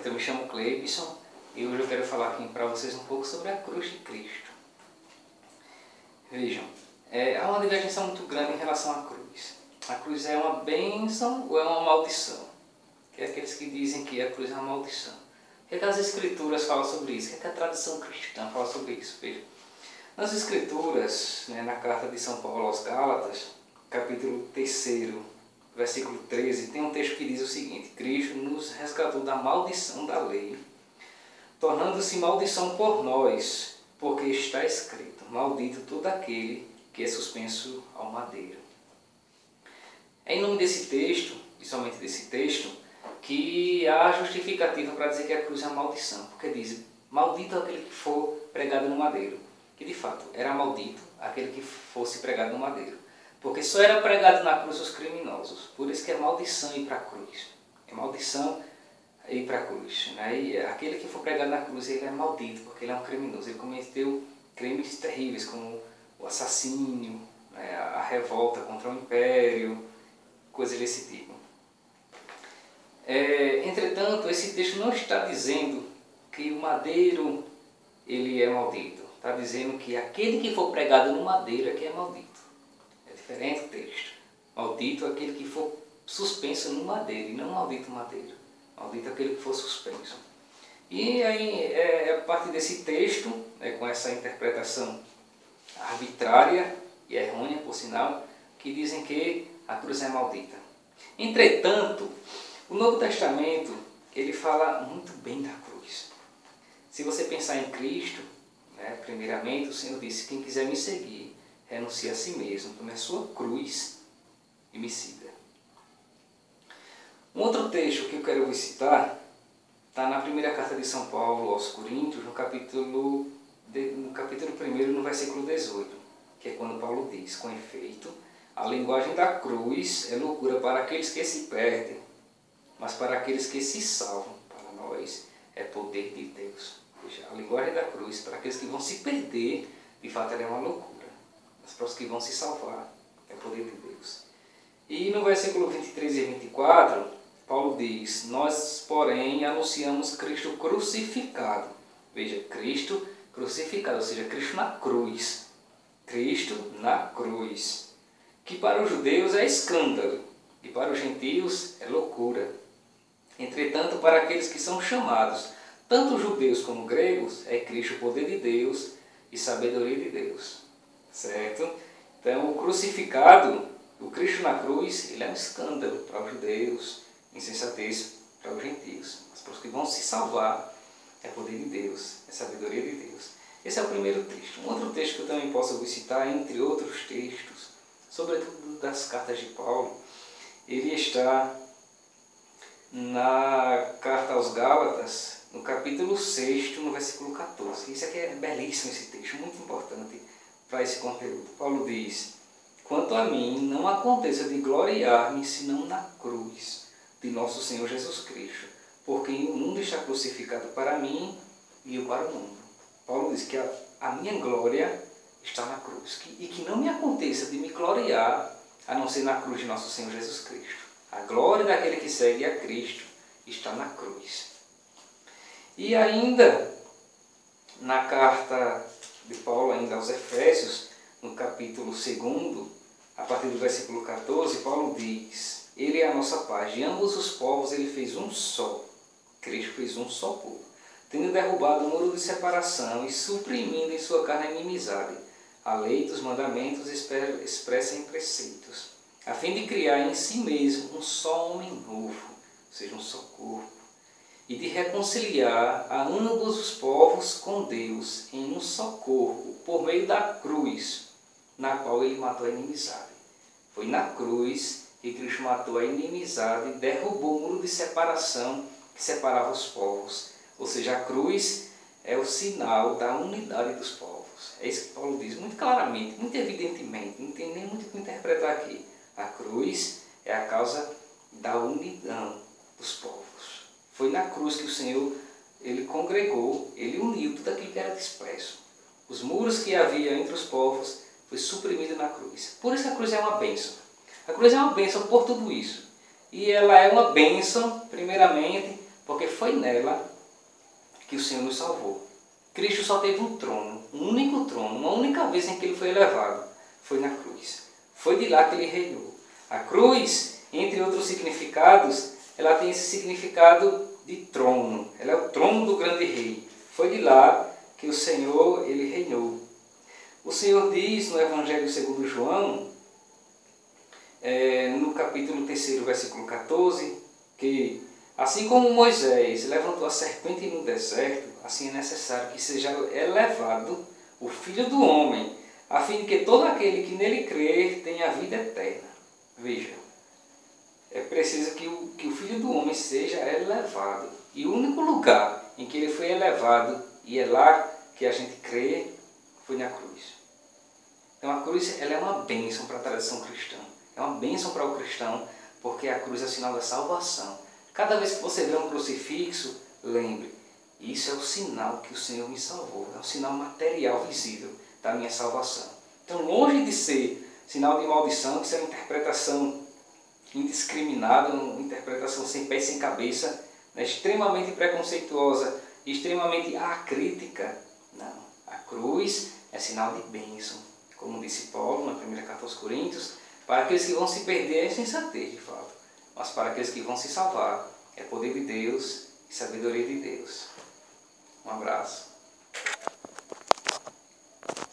eu me chamo Cleibson e hoje eu quero falar aqui para vocês um pouco sobre a cruz de Cristo. Vejam, há uma divergência muito grande em relação à cruz. A cruz é uma bênção ou é uma maldição? Que é aqueles que dizem que a cruz é uma maldição. O que as Escrituras falam sobre isso? O que a tradição cristã fala sobre isso? Vejam, nas Escrituras, na carta de São Paulo aos Gálatas, capítulo 3, versículo 13, tem um texto que diz o seguinte: Cristo nos resgatou da maldição da lei, tornando-se maldição por nós, porque está escrito: maldito todo aquele que é suspenso ao madeiro. É em nome desse texto, e somente desse texto, que há justificativa para dizer que a cruz é uma maldição, porque diz: maldito aquele que for pregado no madeiro. Que de fato era maldito aquele que fosse pregado no madeiro, porque só era pregado na cruz os criminosos. Por isso que é maldição ir para a cruz. É maldição ir para a cruz. E aquele que for pregado na cruz, ele é maldito, porque ele é um criminoso. Ele cometeu crimes terríveis, como o assassínio, a revolta contra o império, coisas desse tipo. Entretanto, esse texto não está dizendo que o madeiro ele é maldito. Está dizendo que aquele que for pregado no madeiro é que é maldito. É diferente o texto. Maldito é aquele que for suspenso no madeiro, e não maldito madeiro. Maldito é aquele que for suspenso. E aí, a partir desse texto, com essa interpretação arbitrária e errônea, por sinal, que dizem que a cruz é maldita. Entretanto, o Novo Testamento, ele fala muito bem da cruz. Se você pensar em Cristo, primeiramente o Senhor disse: quem quiser me seguir, renuncie a si mesmo, tome a sua cruz e me siga. Um outro texto que eu quero citar está na primeira carta de São Paulo aos Coríntios, no capítulo 1, no versículo 18, que é quando Paulo diz: com efeito, a linguagem da cruz é loucura para aqueles que se perdem, mas para aqueles que se salvam, para nós, é poder de Deus. Veja, a linguagem da cruz, para aqueles que vão se perder, de fato ela é uma loucura, mas para os que vão se salvar, é poder de Deus. E no versículo 23 e 24, Paulo diz: nós, porém, anunciamos Cristo crucificado. Veja, Cristo crucificado, ou seja, Cristo na cruz. Cristo na cruz. Que para os judeus é escândalo, e para os gentios é loucura. Entretanto, para aqueles que são chamados, tanto judeus como gregos, é Cristo o poder de Deus e sabedoria de Deus. Certo? Então, o crucificado, o Cristo na cruz, ele é um escândalo para os judeus, insensatez para os gentios. Mas para os que vão se salvar, é poder de Deus, é sabedoria de Deus. Esse é o primeiro texto. Um outro texto que eu também posso citar, entre outros textos, sobretudo das cartas de Paulo, ele está na carta aos Gálatas, no capítulo 6, no versículo 14. Isso aqui é belíssimo, esse texto, muito importante para esse conteúdo. Paulo diz: quanto a mim, não aconteça de gloriar-me senão na cruz de nosso Senhor Jesus Cristo, porque o mundo está crucificado para mim e eu para o mundo. Paulo diz que a minha glória está na cruz, e que não me aconteça de me gloriar a não ser na cruz de nosso Senhor Jesus Cristo. A glória daquele que segue a Cristo está na cruz. E ainda, na carta de Paulo ainda aos Efésios, no capítulo 2, a partir do versículo 14, Paulo diz: ele é a nossa paz, de ambos os povos ele fez um só. Cristo fez um só povo, tendo derrubado o muro de separação e suprimindo em sua carne a inimizade. A lei dos mandamentos expressa em preceitos, a fim de criar em si mesmo um só homem novo, ou seja, um só corpo, e de reconciliar a ambos os povos com Deus em um só corpo, por meio da cruz, na qual ele matou a inimizade. Foi na cruz que Cristo matou a inimizade e derrubou o muro de separação que separava os povos. Ou seja, a cruz é o sinal da unidade dos povos. É isso que Paulo diz muito claramente, muito evidentemente, não tem nem muito o que interpretar aqui. A cruz é a causa da unidão dos povos. Foi na cruz que o Senhor, ele congregou, ele uniu tudo aquilo que era disperso. Os muros que havia entre os povos foi suprimido na cruz. Por isso que a cruz é uma bênção. A cruz é uma bênção por tudo isso. E ela é uma bênção, primeiramente, porque foi nela que o Senhor nos salvou. Cristo só teve um trono, um único trono, uma única vez em que ele foi elevado, foi na cruz. Foi de lá que ele reinou. A cruz, entre outros significados, ela tem esse significado de trono. Ela é o trono do grande rei. Foi de lá que o Senhor, ele reinou. O Senhor diz no Evangelho segundo João, no capítulo 3, versículo 14, que assim como Moisés levantou a serpente no deserto, assim é necessário que seja elevado o Filho do Homem, a fim de que todo aquele que nele crer tenha a vida eterna. Veja, é preciso que o Filho do Homem seja elevado. E o único lugar em que ele foi elevado, e é lá que a gente crê, foi na cruz. Então a cruz, ela é uma bênção para a tradição cristã. É uma bênção para o cristão, porque a cruz é sinal da salvação. Cada vez que você vê um crucifixo, lembre, isso é o sinal que o Senhor me salvou. É um sinal material visível da minha salvação. Então, longe de ser sinal de maldição, isso é uma interpretação indiscriminada, uma interpretação sem pé e sem cabeça, né, extremamente preconceituosa, extremamente acrítica. Não, a cruz é sinal de bênção, como disse Paulo na primeira carta aos Coríntios, para aqueles que vão se perder é insensatez de fato, mas para aqueles que vão se salvar é poder de Deus e sabedoria de Deus. Um abraço.